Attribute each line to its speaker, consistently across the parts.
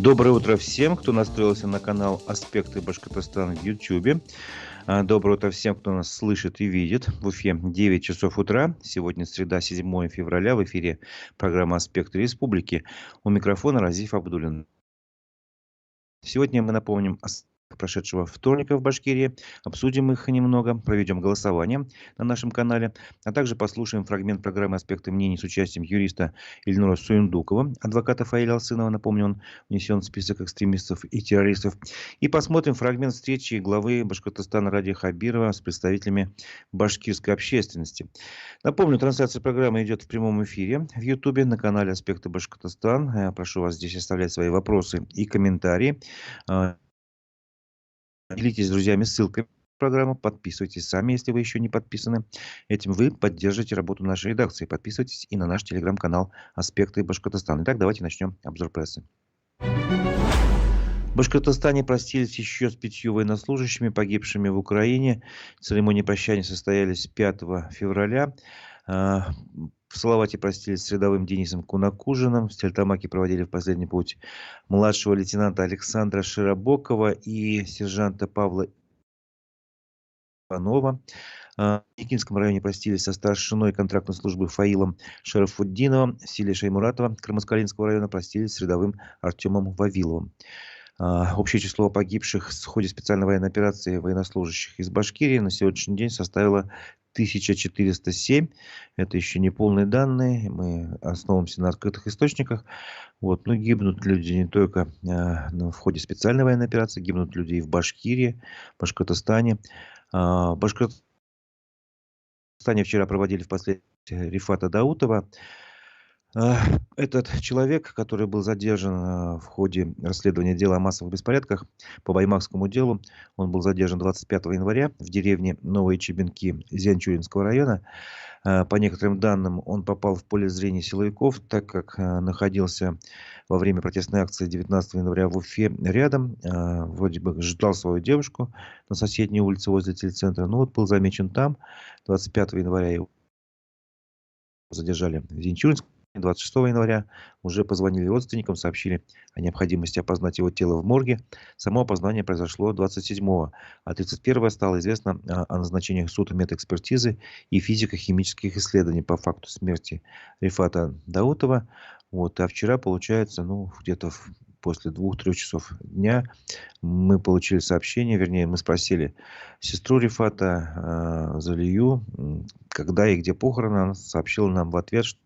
Speaker 1: Доброе утро всем, кто настроился на канал «Аспекты Башкортостана» в YouTube. Доброе утро всем, кто нас слышит и видит. В Уфе 9 часов утра. Сегодня среда, 7 февраля. В эфире программа «Аспекты Республики». У микрофона Разиф Абдуллин. Сегодня мы напомним о прошедшего вторника в Башкирии, обсудим их немного, проведем голосование на нашем канале, а также послушаем фрагмент программы «Аспекты мнений» с участием юриста Ильнура Суюндукова, адвоката Фаиля Алсынова, напомню, он внесен в список экстремистов и террористов, и посмотрим фрагмент встречи главы Башкортостана Ради Хабирова с представителями башкирской общественности. Напомню, трансляция программы идет в прямом эфире в YouTube на канале «Аспекты Башкортостан». Прошу вас здесь оставлять свои вопросы и комментарии. Делитесь с друзьями ссылкой программы, подписывайтесь сами, если вы еще не подписаны. Этим вы поддержите работу нашей редакции. Подписывайтесь и на наш телеграм-канал «Аспекты Башкортостана». Итак, давайте начнем обзор прессы. В Башкортостане простились еще с 5 военнослужащими, погибшими в Украине. Церемонии прощания состоялись 5 февраля. В Салавате простились с рядовым Денисом Кунакужиным. В Стерлитамаке проводили в последний путь младшего лейтенанта Александра Широбокова и сержанта Павла Иванова. В Якинском районе простились со старшиной контрактной службы Фаилом Шарафуддиновым. В селе Шаймуратова Крымоскалинского района простились с рядовым Артемом Вавиловым. Общее число погибших в ходе специальной военной операции военнослужащих из Башкирии на сегодняшний день составило 1407. Это еще не полные данные. Мы основываемся на открытых источниках. Но гибнут люди не только в ходе специальной военной операции, гибнут люди и в Башкирии, в Башкортостане. В Башкортостане вчера проводили в последний Рифата Даутова. Этот человек, который был задержан в ходе расследования дела о массовых беспорядках по Баймакскому делу, он был задержан 25 января в деревне Новые Чебенки Зианчуринского района. По некоторым данным, он попал в поле зрения силовиков, так как находился во время протестной акции 19 января в Уфе рядом. Вроде бы ждал свою девушку на соседней улице возле телецентра. Был замечен там. 25 января его задержали в Зианчуринском. 26 января уже позвонили родственникам, сообщили о необходимости опознать его тело в морге. Само опознание произошло 27-го, а 31-го стало известно о назначении судмедэкспертизы и физико-химических исследований по факту смерти Рифата Даутова. А вчера, получается, где-то после 2-3 часов дня мы получили сообщение, вернее, мы спросили сестру Рифата, Залию, когда и где похороны. Она сообщила нам в ответ, что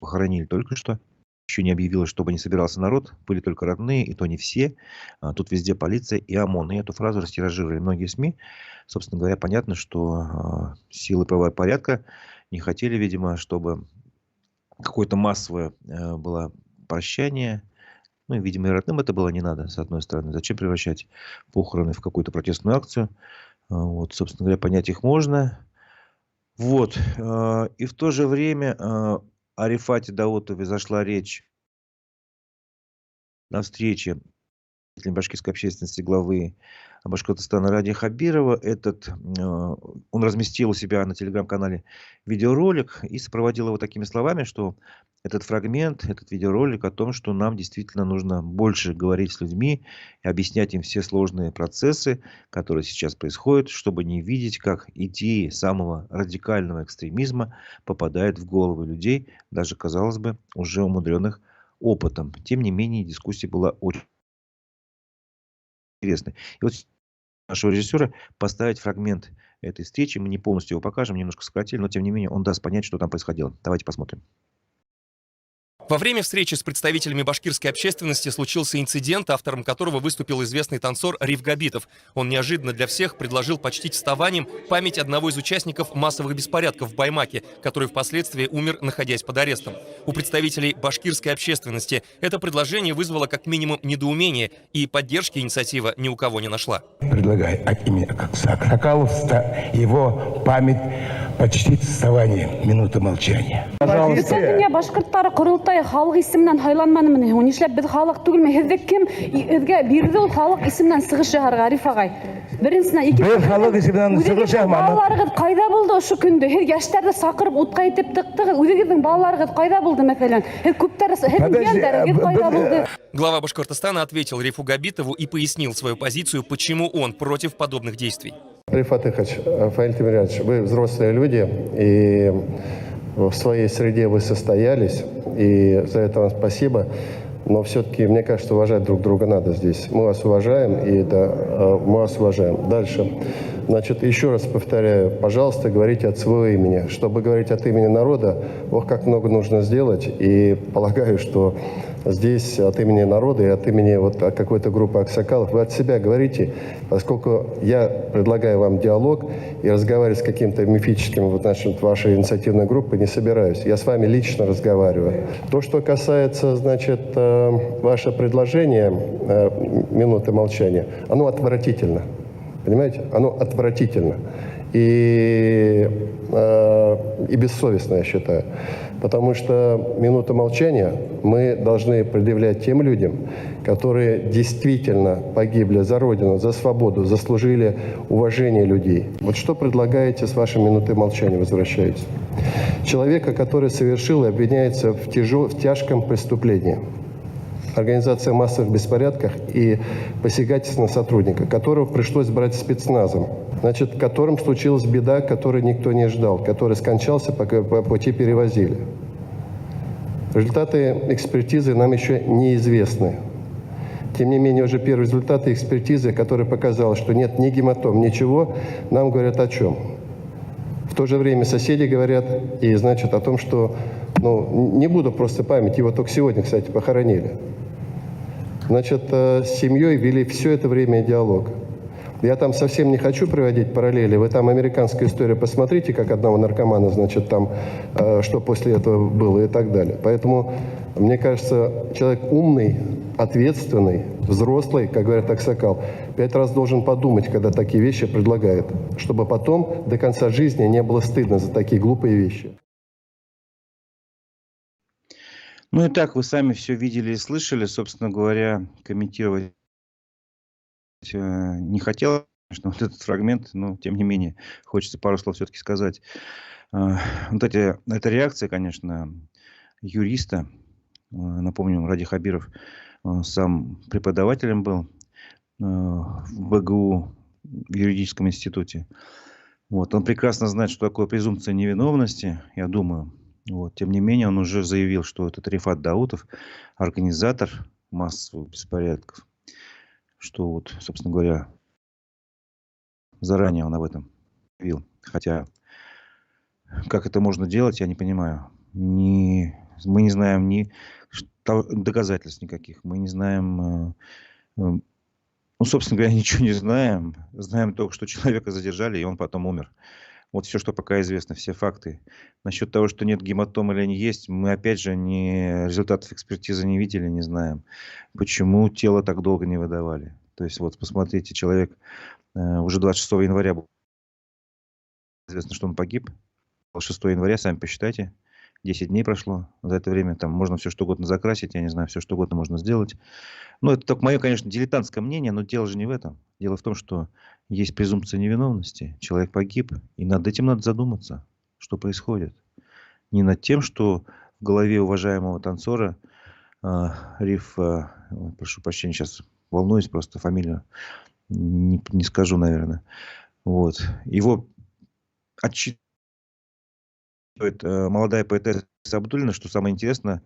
Speaker 1: похоронили только что. Еще не объявилось, чтобы не собирался народ. Были только родные, и то не все. Тут везде полиция и ОМОН. И эту фразу растиражировали многие СМИ. Собственно говоря, понятно, что силы правопорядка не хотели, видимо, чтобы какое-то массовое было прощание. Видимо, и родным это было не надо, с одной стороны. Зачем превращать похороны в какую-то протестную акцию? Собственно говоря, понять их можно. И в то же время о Рифате Даутове зашла речь на встрече башкирской общественности главы Башкортостана Ради Хабирова. Он разместил у себя на телеграм-канале видеоролик и сопроводил его такими словами, что этот фрагмент, этот видеоролик о том, что нам действительно нужно больше говорить с людьми и объяснять им все сложные процессы, которые сейчас происходят, чтобы не видеть, как идеи самого радикального экстремизма попадают в головы людей, даже, казалось бы, уже умудренных опытом. Тем не менее, дискуссия была очень интересной. И нашего режиссера поставить фрагмент этой встречи. Мы не полностью его покажем, немножко сократили, но тем не менее он даст понять, что там происходило. Давайте посмотрим.
Speaker 2: Во время встречи с представителями башкирской общественности случился инцидент, автором которого выступил известный танцор Риф Габитов. Он неожиданно для всех предложил почтить вставанием память одного из участников массовых беспорядков в Баймаке, который впоследствии умер, находясь под арестом. У представителей башкирской общественности это предложение вызвало как минимум недоумение, и поддержки инициатива ни у кого не нашла.
Speaker 3: Предлагаю от имени Аксакалов его память почтить вставание. Минута молчания.
Speaker 4: Пожалуйста. халық исеменнән һайланманымы? Нишләп без халық түгелме? Һеҙҙе кем һеҙгә бирде ул халық исеменнән сығыш яһарга, Ариф ағай? Беренсенә,
Speaker 3: Бер халык исеменнән сығыш яһаманы.
Speaker 4: Балаларығыҙ ҡайҙа булды ошо көндө? Һеҙ йәштәрҙе саҡырып утҡа итеп тыҡтығыҙ. Үҙегеҙҙең балаларығыҙ ҡайҙа булды, мәҫәлән? Һеҙ күптәр, һеҙ йәндәрегеҙ ҡайҙа булды?
Speaker 2: Глава Башкортостана ответил Рифу Габитову и пояснил свою позицию, почему он против подобных действий.
Speaker 5: Рифат Ихач, Фаиль Тимирянович, вы взрослые люди, и в своей среде вы состоялись, и за это вам спасибо. Но все-таки, мне кажется, уважать друг друга надо здесь. Мы вас уважаем, и это мы вас уважаем. Дальше. Значит, еще раз повторяю, пожалуйста, говорите от своего имени. Чтобы говорить от имени народа, ох, как много нужно сделать. И полагаю, что здесь от имени народа и от имени вот какой-то группы аксакалов вы от себя говорите, поскольку я предлагаю вам диалог и разговаривать с каким-то мифическим вот вашей инициативной группой не собираюсь. Я с вами лично разговариваю. То, что касается, значит, ваше предложение минуты молчания, оно отвратительно. Понимаете? Оно отвратительно. И бессовестно, я считаю. Потому что минуту молчания мы должны предъявлять тем людям, которые действительно погибли за Родину, за свободу, заслужили уважение людей. Вот что предлагаете с вашей минутой молчания, возвращаясь? Человека, который совершил и обвиняется в тяжком преступлении. Организация массовых беспорядков и посягательств на сотрудника, которого пришлось брать спецназом, значит, которым случилась беда, которую никто не ждал, который скончался, пока по пути перевозили. Результаты экспертизы нам еще неизвестны. Тем не менее, уже первые результаты экспертизы, которые показали, что нет ни гематом, ничего, нам говорят о чем? В то же время соседи говорят, и значит, о том, что, не буду просто память, его только сегодня, кстати, похоронили. Значит, с семьей вели все это время диалог. Я там совсем не хочу приводить параллели. Вы там американскую историю посмотрите, как одного наркомана, значит, там, что после этого было и так далее. Поэтому, мне кажется, человек умный, ответственный, взрослый, как говорят аксакал, 5 раз должен подумать, когда такие вещи предлагает, чтобы потом до конца жизни не было стыдно за такие глупые вещи.
Speaker 1: Ну и так, вы сами все видели и слышали, собственно говоря, комментировать не хотел, конечно, вот этот фрагмент, но тем не менее хочется пару слов все-таки сказать. Вот эта реакция, конечно, юриста, напомню, Ради Хабиров сам преподавателем был в БГУ, в юридическом институте. Вот, он прекрасно знает, что такое презумпция невиновности, я думаю. Вот. Тем не менее, он уже заявил, что этот Рифат Даутов организатор массовых беспорядков. Что вот, собственно говоря, заранее он об этом говорил. Хотя, как это можно делать, я не понимаю. Мы не знаем ни доказательств никаких. Мы не знаем, собственно говоря, ничего не знаем. Знаем только, что человека задержали, и он потом умер. Вот все, что пока известно, все факты. Насчет того, что нет гематом или они есть, мы опять же результатов экспертизы не видели, не знаем. Почему тело так долго не выдавали. То есть вот посмотрите, человек уже 26 января был известно, что он погиб. 6 января, сами посчитайте, 10 дней прошло. За это время там можно все что угодно закрасить, я не знаю, все что угодно можно сделать. Ну, это только мое, конечно, дилетантское мнение, но дело же не в этом. Дело в том, что есть презумпция невиновности, человек погиб, и над этим надо задуматься, что происходит. Не над тем, что в голове уважаемого танцора Риф, прошу прощения, сейчас волнуюсь, просто фамилию не скажу, наверное. Вот. Его отчитывает молодая поэтесса Абдуллина, что самое интересное,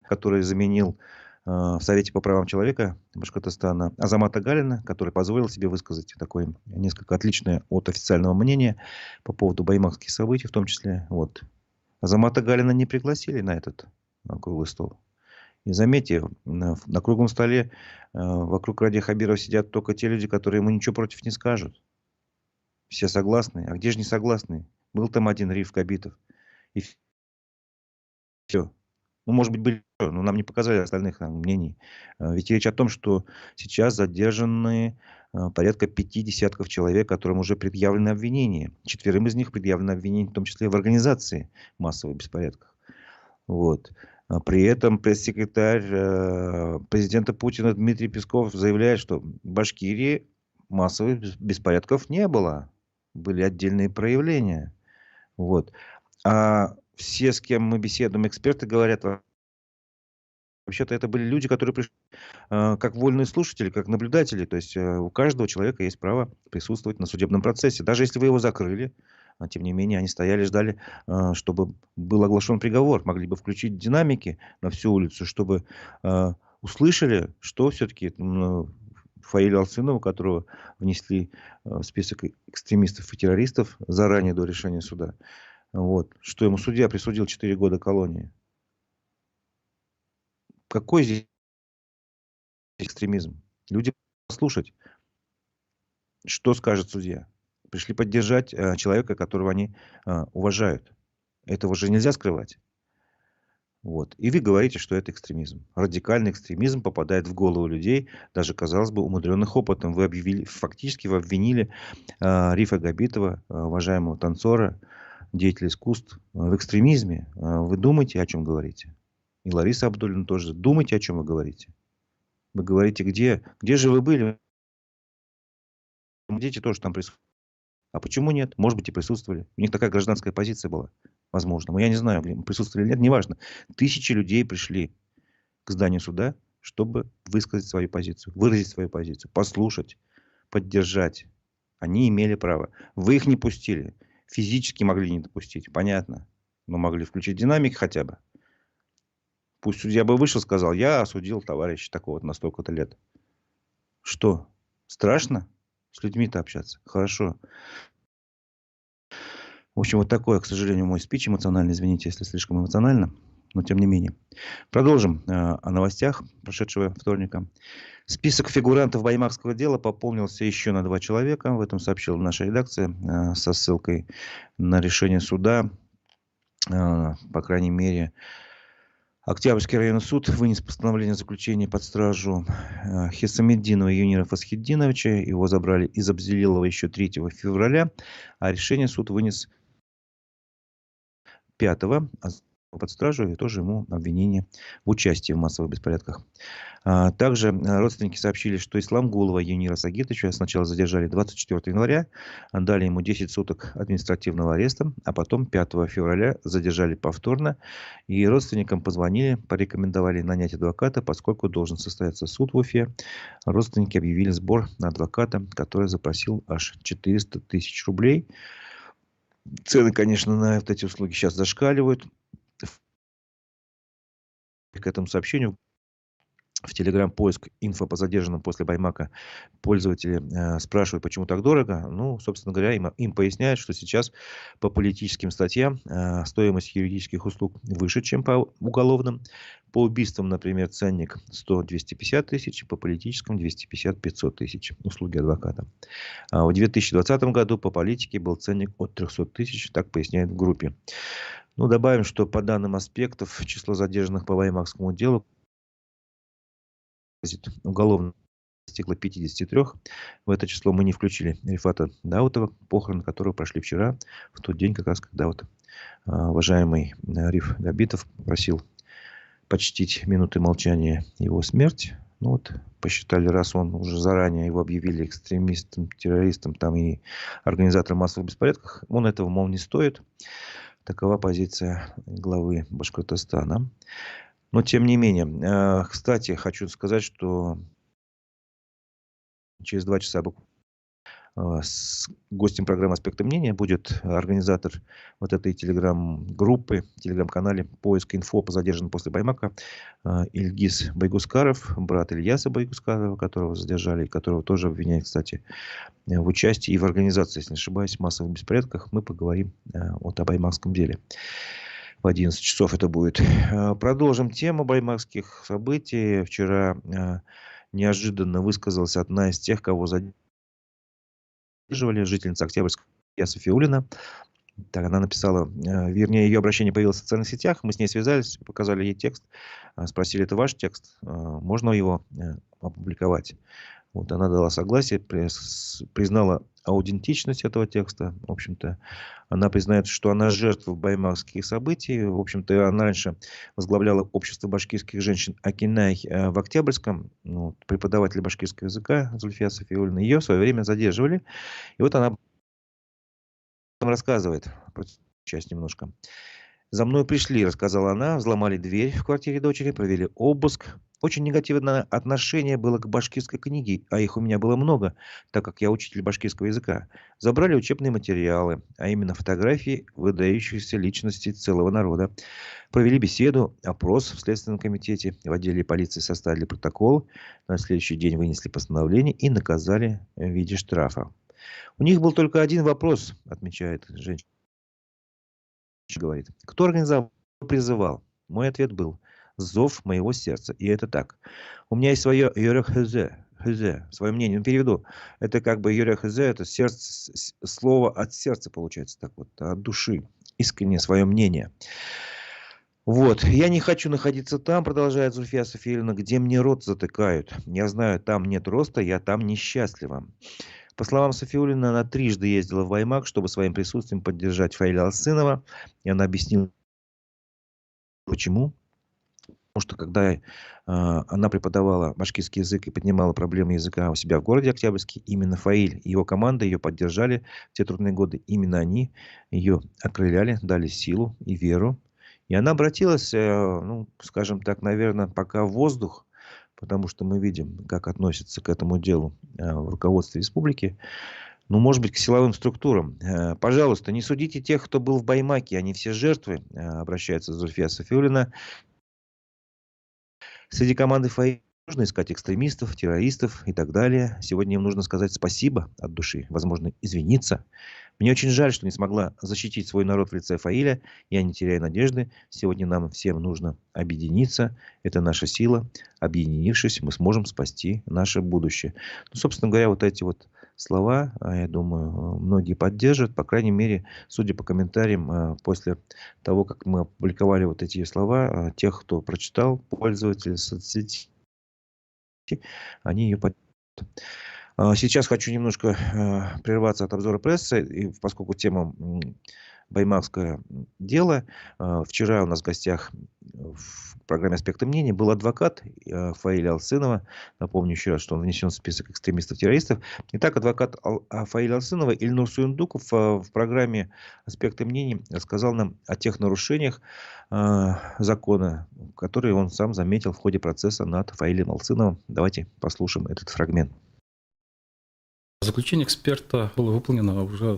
Speaker 1: который заменил в Совете по правам человека Башкортостана Азамата Галина, который позволил себе высказать такое несколько отличное от официального мнения по поводу баймакских событий, в том числе. Вот. Азамата Галина не пригласили на этот круглый стол. И заметьте, на круглом столе вокруг Ради Хабирова сидят только те люди, которые ему ничего против не скажут. Все согласны. А где же не согласны? Был там один Риф Габитов. И все. Ну, может быть, были, но нам не показали остальных мнений. Ведь речь о том, что сейчас задержаны порядка 5 десятков человек, которым уже предъявлены обвинения. 4 из них предъявлены обвинения, в том числе в организации массовых беспорядков. Вот. При этом пресс-секретарь президента Путина Дмитрий Песков заявляет, что в Башкирии массовых беспорядков не было. Были отдельные проявления. Вот. А все, с кем мы беседуем, эксперты говорят, вообще-то это были люди, которые пришли как вольные слушатели, как наблюдатели. То есть у каждого человека есть право присутствовать на судебном процессе. Даже если вы его закрыли, тем не менее, они стояли, ждали, чтобы был оглашен приговор. Могли бы включить динамики на всю улицу, чтобы услышали, что все-таки Фаиля Алсынова, которого внесли в список экстремистов и террористов заранее до решения суда, вот, что ему судья присудил 4 года колонии. Какой здесь экстремизм? Люди послушать, что скажет судья. Пришли поддержать человека, которого они уважают. Этого же нельзя скрывать. Вот. И вы говорите, что это экстремизм. Радикальный экстремизм попадает в голову людей, даже, казалось бы, умудренных опытом. Вы фактически вы обвинили Рифа Габитова, уважаемого танцора, деятеля искусств, в экстремизме. Вы думаете, о чем говорите? И Лариса Абдуллина тоже. Думайте, о чем вы говорите. Вы говорите, где же вы были? Дети тоже там присутствовали. А почему нет? Может быть, и присутствовали. У них такая гражданская позиция была. Возможно. Но я не знаю, присутствовали или нет, неважно. Тысячи людей пришли к зданию суда, чтобы высказать свою позицию, выразить свою позицию, послушать, поддержать. Они имели право. Вы их не пустили. Физически могли не допустить. Понятно. Но могли включить динамик хотя бы. Пусть судья бы вышел, сказал, я осудил товарища такого-то на столько-то лет. Что? Страшно? С людьми-то общаться? Хорошо. В общем, вот такой, к сожалению, мой спич эмоциональный. Извините, если слишком эмоционально. Но тем не менее. Продолжим о новостях прошедшего вторника. Список фигурантов баймакского дела пополнился еще на 2 человека. В этом сообщила наша редакция со ссылкой на решение суда. По крайней мере, Октябрьский районный суд вынес постановление о заключении под стражу Хисамиддинова Юнира Фасхетдиновича. Его забрали из Абзелилова еще 3 февраля. А решение суд вынес 5-го под стражу и тоже ему обвинение в участии в массовых беспорядках. Также родственники сообщили, что Исламгулова Юнира Сагитовича сначала задержали 24 января, дали ему 10 суток административного ареста, а потом 5 февраля задержали повторно. И родственникам позвонили, порекомендовали нанять адвоката, поскольку должен состояться суд в Уфе. Родственники объявили сбор на адвоката, который запросил аж 400 тысяч рублей. Цены, конечно, на вот эти услуги сейчас зашкаливают. К этому сообщению в Telegram поиск инфо по задержанным после Баймака пользователи спрашивают, почему так дорого. Ну, собственно говоря, им поясняют, что сейчас по политическим статьям стоимость юридических услуг выше, чем по уголовным. По убийствам, например, ценник 100-250 тысяч, по политическим 250-500 тысяч услуги адвоката. А в 2020 году по политике был ценник от 300 тысяч, так поясняют в группе. Ну, добавим, что по данным аспектов число задержанных по баймакскому делу уголовно достигло 53. В это число мы не включили Рифата Даутова, похороны которого прошли вчера, в тот день, как раз когда вот уважаемый Риф Габитов просил почтить минуты молчания его смерть. Ну вот, посчитали, раз он уже заранее его объявили экстремистом, террористом там и организатором массовых беспорядков, он этого, мол, не стоит. Такова позиция главы Башкортостана. Но, тем не менее, кстати, хочу сказать, что через 2 часа с гостем программы «Аспекты мнения» будет организатор вот этой телеграм-группы, телеграм-канале «Поиск инфо по задержанным после Баймака» Ильгиз Байгускаров, брат Ильяса Байгускарова, которого задержали, и которого тоже обвиняют, кстати, в участии и в организации, если не ошибаюсь, в массовых беспорядках. Мы поговорим вот о баймакском деле. В 11 часов это будет. Продолжим тему баймакских событий. Вчера неожиданно высказалась одна из тех, кого задерживали, жительница Октябрьского Софиулина. Так, она написала, вернее, ее обращение появилось в социальных сетях. Мы с ней связались, показали ей текст, спросили, это ваш текст, можно его опубликовать? Вот, она дала согласие, признала аутентичность этого текста. В общем-то, она признает, что она жертва баймакских событий. В общем-то, она раньше возглавляла общество башкирских женщин Акинай в Октябрьском. Ну, преподаватель башкирского языка Зульфия Сафиуллина. Ее в свое время задерживали. И вот она рассказывает про часть немножко. «За мной пришли», — рассказала она, взломали дверь в квартире дочери, провели обыск. Очень негативное отношение было к башкирской книге, а их у меня было много, так как я учитель башкирского языка. Забрали учебные материалы, а именно фотографии выдающихся личностей целого народа. Провели беседу, опрос в Следственном комитете, в отделе полиции составили протокол, на следующий день вынесли постановление и наказали в виде штрафа. У них был только один вопрос, отмечает женщина. Говорит, кто организовал, призывал? Мой ответ был: зов моего сердца. И это так. У меня есть свое йорехезе, свое мнение. Ну, переведу. Это как бы йорехезе, это сердце, слово от сердца получается, так вот, от души. Искреннее свое мнение. Вот. Я не хочу находиться там, продолжает Зульфия Сафиуллина, где мне рот затыкают. Я знаю, там нет роста, я там несчастлива. По словам Сафиуллина, она трижды ездила в Баймак, чтобы своим присутствием поддержать Фаиля Алсынова. И она объяснила, почему. Потому что когда она преподавала башкирский язык и поднимала проблемы языка у себя в городе Октябрьске, именно Фаиль и его команда ее поддержали в те трудные годы. Именно они ее окрыляли, дали силу и веру. И она обратилась, ну, скажем так, наверное, пока в воздух, потому что мы видим, как относятся к этому делу в руководстве республики. Ну, может быть, к силовым структурам. Пожалуйста, не судите тех, кто был в Баймаке. Они все жертвы, обращается Зульфия Сафиуллина. Среди команды ФАИ нужно искать экстремистов, террористов и так далее. Сегодня им нужно сказать спасибо от души, возможно, извиниться. Мне очень жаль, что не смогла защитить свой народ в лице Фаиля. Я не теряю надежды. Сегодня нам всем нужно объединиться. Это наша сила. Объединившись, мы сможем спасти наше будущее. Ну, собственно говоря, вот эти вот слова, я думаю, многие поддержат. По крайней мере, судя по комментариям, после того, как мы опубликовали вот эти слова, тех, кто прочитал, пользователи соцсетей, они ее поддержат. Сейчас хочу немножко прерваться от обзора прессы, и поскольку тема баймакское дело. Вчера у нас в гостях в программе «Аспекты мнений» был адвокат Фаиля Алсынова. Напомню еще раз, что он внесен в список экстремистов-террористов. Итак, адвокат Фаиля Алсынова Ильнур Суюндуков в программе «Аспекты мнений» рассказал нам о тех нарушениях закона, которые он сам заметил в ходе процесса над Фаилем Алсыновым. Давайте послушаем этот фрагмент.
Speaker 6: Заключение эксперта было выполнено уже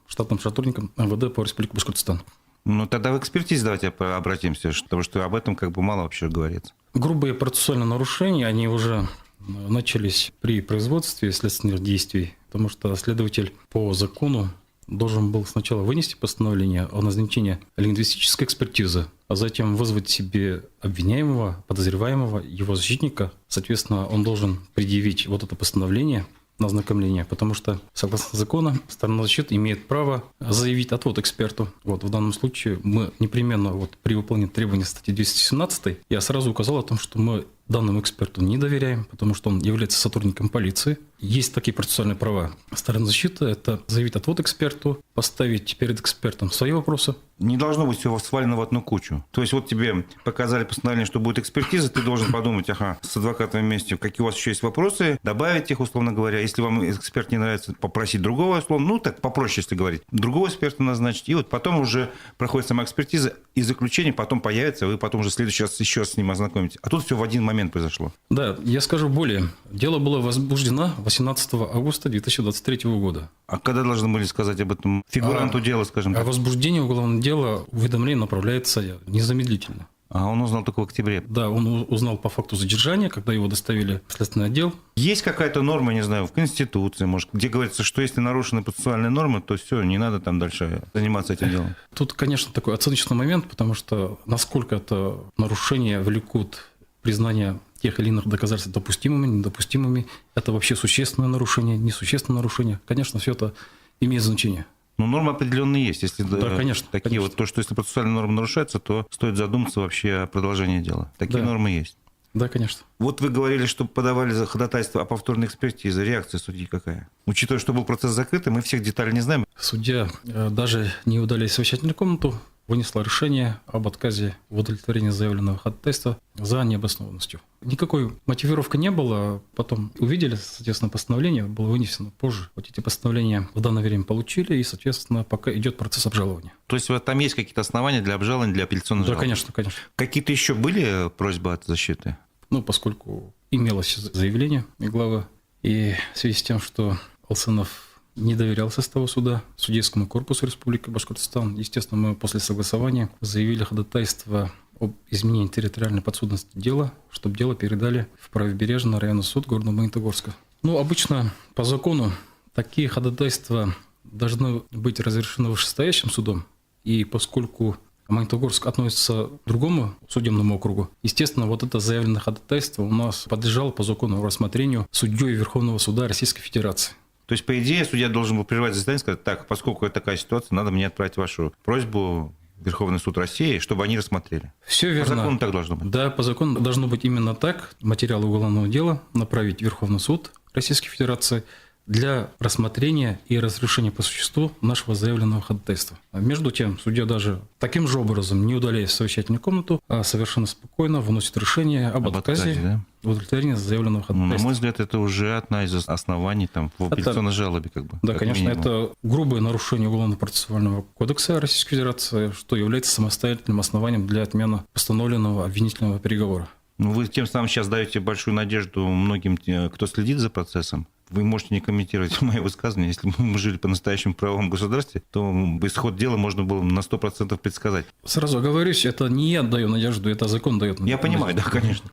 Speaker 6: штатным сотрудником МВД по Республике Башкортостан.
Speaker 7: Ну, тогда в экспертизе давайте обратимся, потому что об этом как бы мало вообще говорится.
Speaker 6: Грубые процессуальные нарушения, они уже начались при производстве следственных действий, потому что следователь по закону должен был сначала вынести постановление о назначении лингвистической экспертизы, а затем вызвать себе обвиняемого, подозреваемого, его защитника. Соответственно, он должен предъявить вот это постановление на ознакомление, потому что, согласно закону, сторона защиты имеет право заявить отвод эксперту. Вот, в данном случае мы непременно при выполнении требований статьи 217 я сразу указал о том, что мы данному эксперту не доверяем, потому что он является сотрудником полиции. Есть такие процессуальные права стороны защиты. Это заявить отвод эксперту, поставить перед экспертом свои вопросы.
Speaker 7: Не должно быть все свалено в одну кучу. То есть вот тебе показали постановление, что будет экспертиза, ты должен подумать, с адвокатом вместе, какие у вас еще есть вопросы, добавить их, условно говоря. Если вам эксперт не нравится, попросить другого, условно, ну так попроще, если говорить, другого эксперта назначить. И вот потом уже проходит сама экспертиза, и заключение потом появится, вы потом уже в следующий раз еще с ним ознакомитесь. А тут все в один момент произошло. Да,
Speaker 6: я скажу более. Дело было возбуждено 18 августа 2023 года.
Speaker 7: А когда должны были сказать об этом фигуранту дела, скажем так?
Speaker 6: О возбуждении уголовного дела уведомление направляется незамедлительно.
Speaker 7: А он узнал только в октябре?
Speaker 6: Да, он узнал по факту задержания, когда его доставили в следственный отдел.
Speaker 7: Есть какая-то норма, не знаю, в Конституции, может, где говорится, что если нарушены процессуальные нормы, то все, не надо там дальше заниматься этим делом?
Speaker 6: Тут, конечно, такой оценочный момент, потому что насколько это нарушения влекут признание тех или иных доказательств допустимыми, недопустимыми, это вообще существенное нарушение, несущественное нарушение. Конечно, все это имеет значение.
Speaker 7: Но нормы определенные есть. Если
Speaker 6: да, конечно.
Speaker 7: Такие
Speaker 6: конечно.
Speaker 7: вот, то, что если процессуальные нормы нарушаются, то стоит задуматься вообще о продолжении дела. Такие нормы есть.
Speaker 6: Да, конечно.
Speaker 7: Вот вы говорили, что подавали за ходатайство о повторной экспертизе. Реакция судьи какая? Учитывая, что был процесс закрытый, мы всех деталей не знаем.
Speaker 6: Судья даже не удаляя совещательную комнату, вынесла решение об отказе в удовлетворении заявленного ходатайства за необоснованностью. Никакой мотивировки не было. Потом увидели, соответственно, постановление было вынесено позже. Вот эти постановления в данное время получили, и, соответственно, пока идет процесс обжалования.
Speaker 7: То есть там есть какие-то основания для обжалования, для апелляционной
Speaker 6: Да,
Speaker 7: жалобы?
Speaker 6: конечно, конечно.
Speaker 7: Какие-то еще были просьбы от защиты?
Speaker 6: Ну, поскольку имелось заявление главы, и в связи с тем, что Алсынов не доверял составу суда, судейскому корпусу Республики Башкортостан, естественно, мы после согласования заявили ходатайство об изменении территориальной подсудности дела, чтобы дело передали в Правобережный районный суд города Магнитогорска. Ну, обычно по закону такие ходатайства должны быть разрешены вышестоящим судом, и поскольку Магнитогорск относится к другому судебному округу, естественно, вот это заявленное ходатайство у нас подлежало по закону рассмотрению судьей Верховного суда Российской Федерации.
Speaker 7: То есть, по идее, судья должен был прервать заседание и сказать: так, поскольку такая ситуация, надо мне отправить вашу просьбу в Верховный суд России, чтобы они рассмотрели.
Speaker 6: Все верно.
Speaker 7: По закону так должно быть.
Speaker 6: Да, по закону должно быть именно так. Материалы уголовного дела направить в Верховный суд Российской Федерации для рассмотрения и разрешения по существу нашего заявленного ходатайства. А между тем, судья даже таким же образом, не удаляясь в совещательную комнату, а совершенно спокойно выносит решение об отказе
Speaker 7: да?
Speaker 6: в удовлетворении заявленного
Speaker 7: Ну,
Speaker 6: ходатайства.
Speaker 7: на мой взгляд, это уже одна из оснований там, в апелляционной жалобе. Как бы,
Speaker 6: Да,
Speaker 7: как
Speaker 6: конечно,
Speaker 7: минимум.
Speaker 6: это грубое нарушение Уголовно-процессуального кодекса Российской Федерации, что является самостоятельным основанием для отмены постановленного обвинительного приговора.
Speaker 7: Ну, вы тем самым сейчас даете большую надежду многим, кто следит за процессом. Вы можете не комментировать мои высказывания. Если бы мы жили по-настоящему правовом государстве, то исход дела можно было на 100% предсказать.
Speaker 6: Сразу оговорюсь, это не я даю надежду, это закон дает надежду.
Speaker 7: Я понимаю, да, конечно.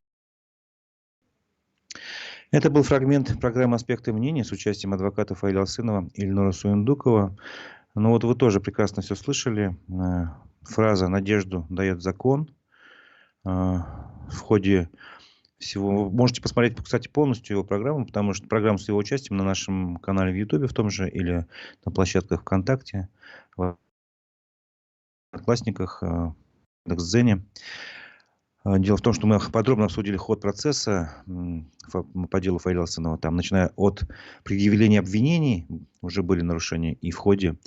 Speaker 1: Это был фрагмент программы «Аспекты мнений» с участием адвоката Фаиля Алсынова и Ильнура Суюндукова. Ну вот вы тоже прекрасно все слышали. Фраза «надежду дает закон». В ходе всего... Вы можете посмотреть, кстати, полностью его программу, потому что программу с его участием на нашем канале в Ютубе в том же или на площадках ВКонтакте, в Одноклассниках, в Яндекс.Дзене. Дело в том, что мы подробно обсудили ход процесса по делу Фаиля Алсынова. Там, начиная от предъявления обвинений, уже были нарушения и в ходе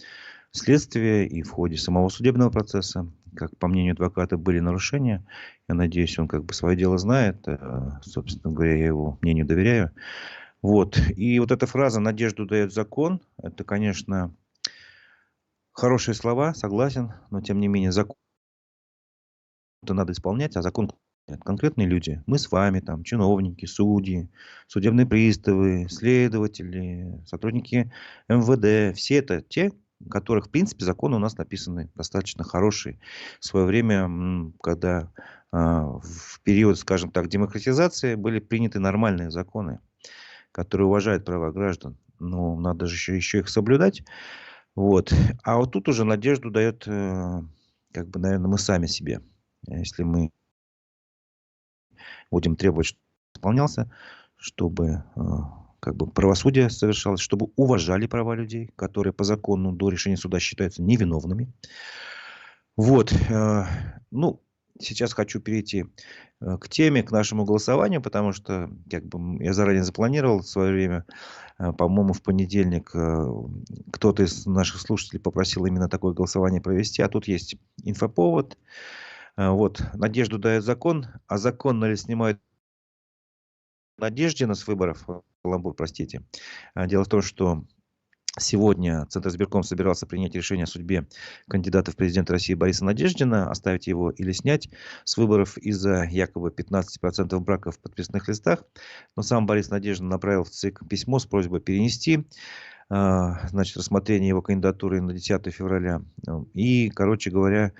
Speaker 1: следствия, и в ходе самого судебного процесса. Как по мнению адвоката, были нарушения. Я надеюсь, он как бы свое дело знает. Собственно говоря, я его мнению доверяю. Вот. И вот эта фраза «надежду дает закон», это, конечно, хорошие слова, согласен, но тем не менее закон это надо исполнять, а закон конкретные люди. Мы с вами, там, чиновники, судьи, судебные приставы, следователи, сотрудники МВД. Все это те, у которых, в принципе, законы у нас написаны достаточно хорошие. В свое время, когда в период, скажем так, демократизации были приняты нормальные законы, которые уважают права граждан. Но надо же еще их соблюдать. Вот. А вот тут уже надежду дает, как бы, наверное, мы сами себе. Если мы будем требовать, чтобы исполнялся, чтобы как бы правосудие совершалось, чтобы уважали права людей, которые по закону до решения суда считаются невиновными. Вот. Ну, сейчас хочу перейти к теме, к нашему голосованию, потому что как бы, я заранее запланировал в свое время, по-моему, в понедельник кто-то из наших слушателей попросил именно такое голосование провести, а тут есть инфоповод. Вот, надежду дает закон, а законно ли снимают Надеждина с выборов, каламбур, простите. Дело в том, что сегодня Центр избирком собирался принять решение о судьбе кандидата в президенты России Бориса Надеждина, оставить его или снять с выборов из-за якобы 15% браков в подписных листах. Но сам Борис Надеждин направил в ЦИК письмо с просьбой перенести значит, рассмотрение его кандидатуры на 10 февраля. И, короче говоря,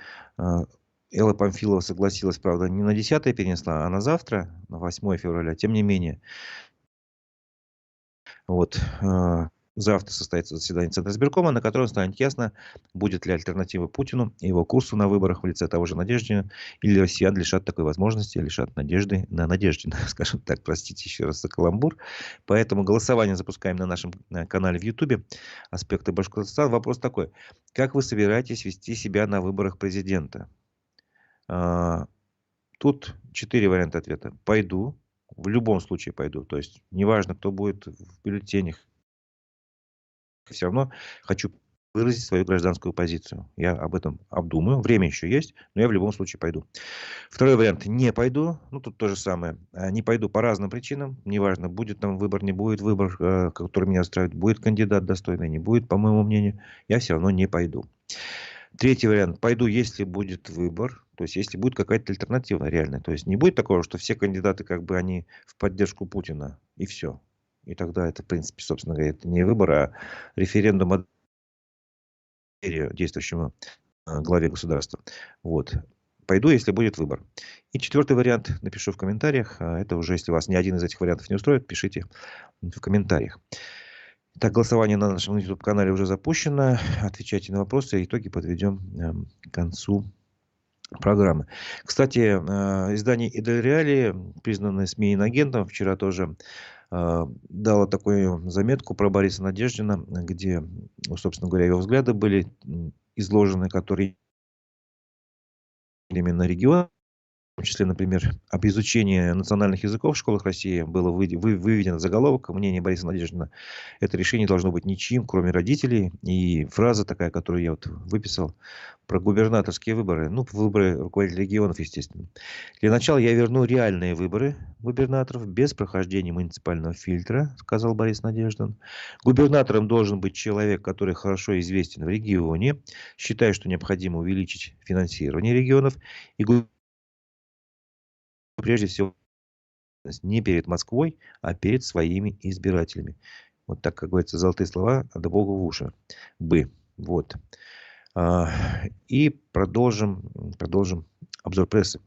Speaker 1: Элла Памфилова согласилась, правда, не на 10 перенесла, а на завтра, на 8 февраля. Тем не менее, вот, завтра состоится заседание Центра избиркома, на котором станет ясно, будет ли альтернатива Путину и его курсу на выборах в лице того же Надеждина, или россиян лишат такой возможности, лишат надежды на Надеждина, скажем так, простите еще раз за каламбур. Поэтому голосование запускаем на нашем канале в Ютубе «Аспекты Башкортостана». Вопрос такой: как вы собираетесь вести себя на выборах президента? Тут Тут 4 варианта ответа. Пойду, в любом случае пойду. То есть неважно, кто будет в бюллетенях, все равно хочу выразить свою гражданскую позицию. Я об этом обдумаю. Время еще есть, но я в любом случае пойду. Второй вариант. Не пойду. Ну, тут то же самое. Не пойду по разным причинам. Неважно, будет там выбор, не будет выбор, который меня устраивает. Будет кандидат достойный, не будет, по моему мнению. Я все равно не пойду. Третий вариант. Пойду, если будет выбор. То есть, если будет какая-то альтернатива реальная. То есть, не будет такого, что все кандидаты, как бы, они в поддержку Путина. И все. И тогда это, в принципе, собственно говоря, это не выбор, а референдум о действующему главе государства. Вот. Пойду, если будет выбор. И четвертый вариант напишу в комментариях. Это уже, если вас ни один из этих вариантов не устроит, пишите в комментариях. Так, голосование на нашем YouTube-канале уже запущено. Отвечайте на вопросы. Итоги подведем к концу программы. Кстати, издание «Идель Реали», признанное СМИ иноагентом, вчера тоже дало такую заметку про Бориса Надеждина, где, собственно говоря, его взгляды были изложены, которые именно регион. В том числе, например, об изучении национальных языков в школах России было выведено заголовок мнение Бориса Надеждина. Это решение должно быть ничьим, кроме родителей. И фраза такая, которую я вот выписал, про губернаторские выборы. Ну, выборы руководителей регионов, естественно. Для начала я верну реальные выборы губернаторов без прохождения муниципального фильтра, сказал Борис Надеждин. Губернатором должен быть человек, который хорошо известен в регионе. Считаю, что необходимо увеличить финансирование регионов. И прежде всего не перед Москвой, а перед своими избирателями. Вот так, как говорится, золотые слова, да Богу в уши. Вот. И продолжим обзор прессы.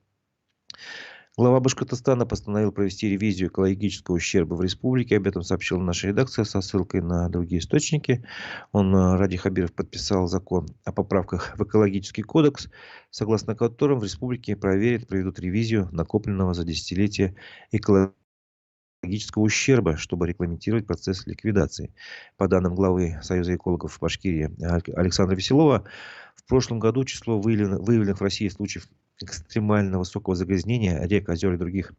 Speaker 1: Глава Башкортостана постановил провести ревизию экологического ущерба в республике. Об этом сообщила наша редакция со ссылкой на другие источники. Ради Хабиров подписал закон о поправках в экологический кодекс, согласно которым в республике проведут ревизию накопленного за десятилетия экологического ущерба, чтобы регламентировать процесс ликвидации. По данным главы Союза экологов Башкирии Александра Веселова, в прошлом году число выявленных в России случаев экстремально высокого загрязнения рек, озер и других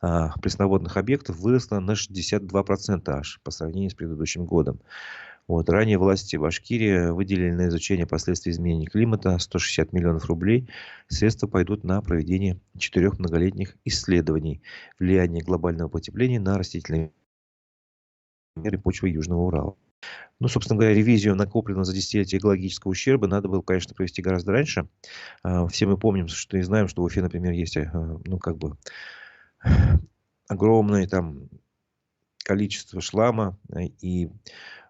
Speaker 1: пресноводных объектов выросло на 62% аж по сравнению с предыдущим годом. Вот. Ранее власти Башкирии выделили на изучение последствий изменений климата 160 миллионов рублей. Средства пойдут на проведение 4 многолетних исследований влияния глобального потепления на растительные миры почвы Южного Урала. Ну, собственно говоря, ревизию накопленного за десятилетие экологического ущерба надо было, конечно, провести гораздо раньше. Все мы помним, что и знаем, что в Уфе, например, есть, огромное там количество шлама и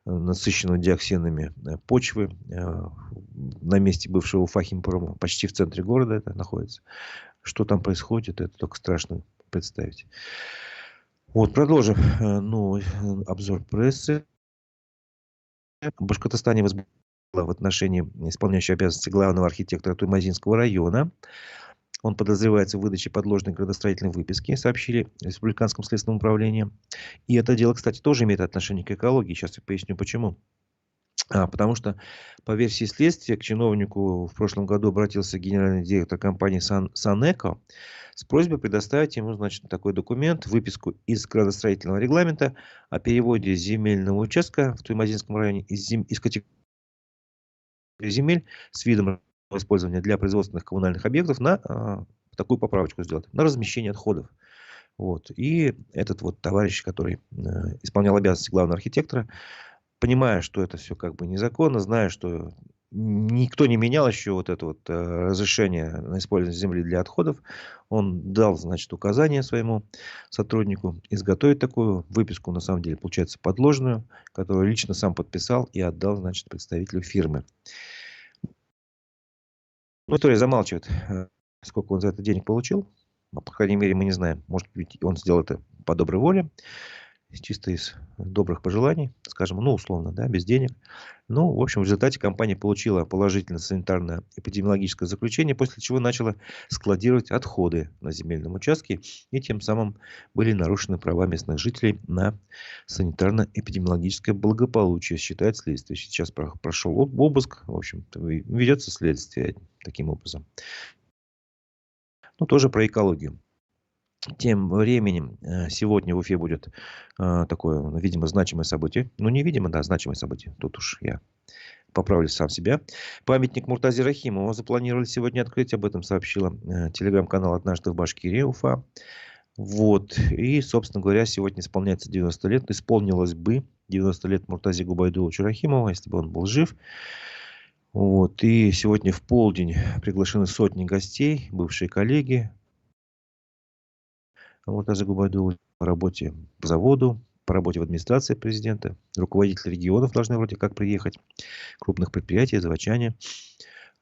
Speaker 1: насыщенного диоксинами почвы на месте бывшего Уфахимпрома, почти в центре города это находится. Что там происходит, это только страшно представить. Вот, продолжим обзор прессы. В Башкортостане возбудила в отношении исполняющего обязанности главного архитектора Туймазинского района. Он подозревается в выдаче подложной градостроительной выписки, сообщили в Республиканском следственном управлении. И это дело, кстати, тоже имеет отношение к экологии. Сейчас я поясню, почему. Потому что, по версии следствия, к чиновнику в прошлом году обратился генеральный директор компании «Санэко» с просьбой предоставить ему, такой документ, выписку из градостроительного регламента о переводе земельного участка в Туймазинском районе из категории земель с видом использования для производственных коммунальных объектов на такую поправочку сделать, на размещение отходов. Вот. И этот вот товарищ, который исполнял обязанности главного архитектора, понимая, что это все как бы незаконно, зная, что никто не менял еще вот это вот разрешение на использование земли для отходов, он дал, указание своему сотруднику изготовить такую выписку, на самом деле, получается, подложную, которую лично сам подписал и отдал, представителю фирмы. Ну, история замалчивает, сколько он за это денег получил. По крайней мере, мы не знаем. Может быть, он сделал это по доброй воле, чисто из добрых пожеланий, скажем, условно, да, без денег. В общем, в результате компания получила положительное санитарно-эпидемиологическое заключение, после чего начала складировать отходы на земельном участке, и тем самым были нарушены права местных жителей на санитарно-эпидемиологическое благополучие, считает следствие. Сейчас прошел обыск, в общем-то, ведется следствие таким образом. Ну, тоже про экологию. Тем временем, сегодня в Уфе будет такое, видимо, значимое событие. Ну, не видимо, да, значимое событие. Тут уж я поправлю сам себя. Памятник Муртазе Рахимову запланировали сегодня открыть. Об этом сообщила телеграм-канал «Однажды в Башкирии» Уфа. Вот. И, собственно говоря, сегодня исполняется 90 лет. Исполнилось бы 90 лет Муртазе Губайдуловичу Рахимову, если бы он был жив. Вот. И сегодня в полдень приглашены сотни гостей, бывшие коллеги Муртазы Губайдуловича по работе по заводу, по работе в администрации президента. Руководители регионов должны вроде как приехать, крупных предприятий, заводчане.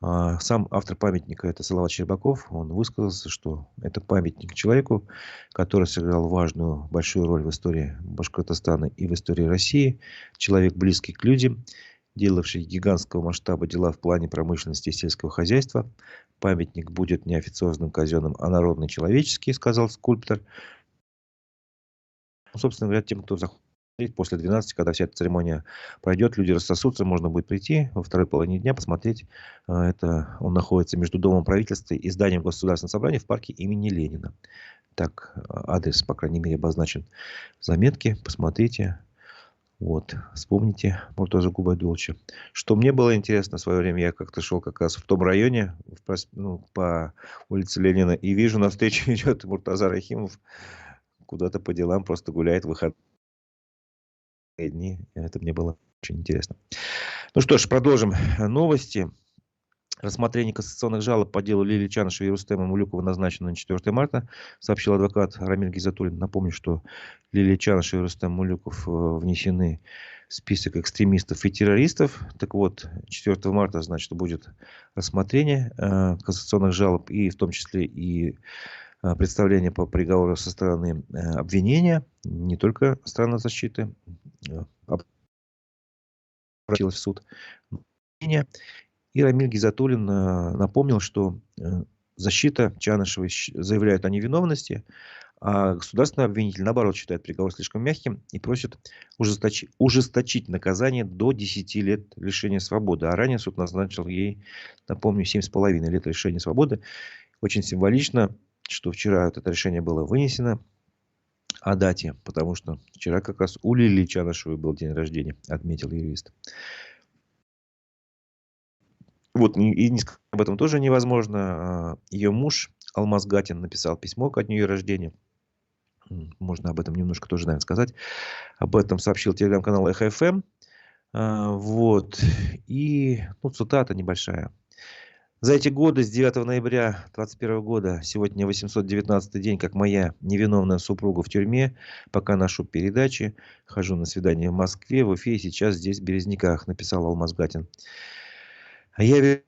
Speaker 1: Сам автор памятника, это Салават Щербаков, он высказался, что это памятник человеку, который сыграл важную, большую роль в истории Башкортостана и в истории России. Человек близкий к людям, делавший гигантского масштаба дела в плане промышленности и сельского хозяйства. Памятник будет не официозным, казенным, а народно-человеческий, сказал скульптор. Ну, собственно говоря, тем, кто заходит после 12, когда вся эта церемония пройдет, люди рассосутся, можно будет прийти во второй половине дня, посмотреть. Это он находится между Домом правительства и зданием Государственного собрания в парке имени Ленина. Так, адрес, по крайней мере, обозначен в заметке. Посмотрите. Вот, вспомните Муртазу Губайдуловича. Что мне было интересно, в свое время я как-то шел как раз в том районе, по улице Ленина, и вижу, навстречу идет Муртаза Рахимов, куда-то по делам, просто гуляет в выходные дни. Это мне было очень интересно. Ну что ж, продолжим новости. Рассмотрение кассационных жалоб по делу Лилии Чанышевой и Рустема Мулюкова назначено на 4 марта, сообщил адвокат Рамиль Гизатуллин. Напомню, что Лилия Чанышева и Рустем Мулюков внесены в список экстремистов и террористов. Так вот, 4 марта, значит, будет рассмотрение кассационных жалоб, и в том числе и представление по приговору со стороны обвинения, не только сторона защиты, обратилась в суд. И Рамиль Гизатуллин напомнил, что защита Чанышевой заявляет о невиновности, а государственный обвинитель, наоборот, считает приговор слишком мягким и просит ужесточить наказание до 10 лет лишения свободы. А ранее суд назначил ей, напомню, 7,5 лет лишения свободы. Очень символично, что вчера это решение было вынесено о дате, потому что вчера как раз у Лилии Чанышевой был день рождения, отметил юрист. Вот, и не сказать об этом тоже невозможно. Ее муж Алмаз Гатин написал письмо ко дню ее рождения. Можно об этом немножко тоже, наверное, сказать. Об этом сообщил телеграм-канал Эхо ФМ. Вот. И, цитата небольшая. За эти годы, с 9 ноября 2021 года, сегодня 819 день, как моя невиновная супруга в тюрьме, пока ношу передачи, хожу на свидание в Москве, в Уфе и сейчас здесь, в Березниках, написал Алмаз Гатин. Я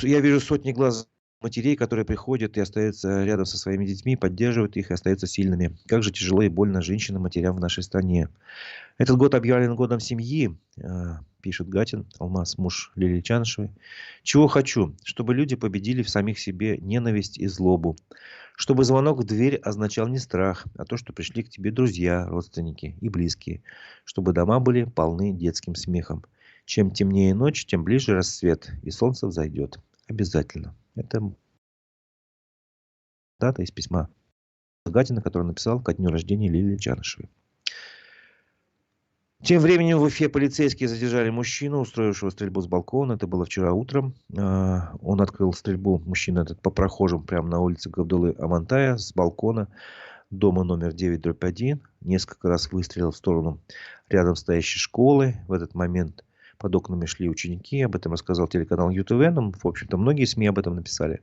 Speaker 1: вижу сотни глаз матерей, которые приходят и остаются рядом со своими детьми, поддерживают их и остаются сильными. Как же тяжело и больно женщинам, матерям в нашей стране. Этот год объявлен годом семьи, пишет Гатин, Алмаз, муж Лилии Чанышевой. Чего хочу? Чтобы люди победили в самих себе ненависть и злобу. Чтобы звонок в дверь означал не страх, а то, что пришли к тебе друзья, родственники и близкие. Чтобы дома были полны детским смехом. Чем темнее ночь, тем ближе рассвет, и солнце взойдет. Обязательно. Это дата из письма Гатина, который он написал ко дню рождения Лилии Чанышевой. Тем временем в Уфе полицейские задержали мужчину, устроившего стрельбу с балкона. Это было вчера утром. Он открыл стрельбу, мужчина этот, по прохожим прямо на улице Габдуллы Амантая с балкона дома номер 9/1. Несколько раз выстрелил в сторону рядом стоящей школы. В этот момент под окнами шли ученики. Об этом рассказал телеканал ЮТВ. Ну, в общем-то, многие СМИ об этом написали.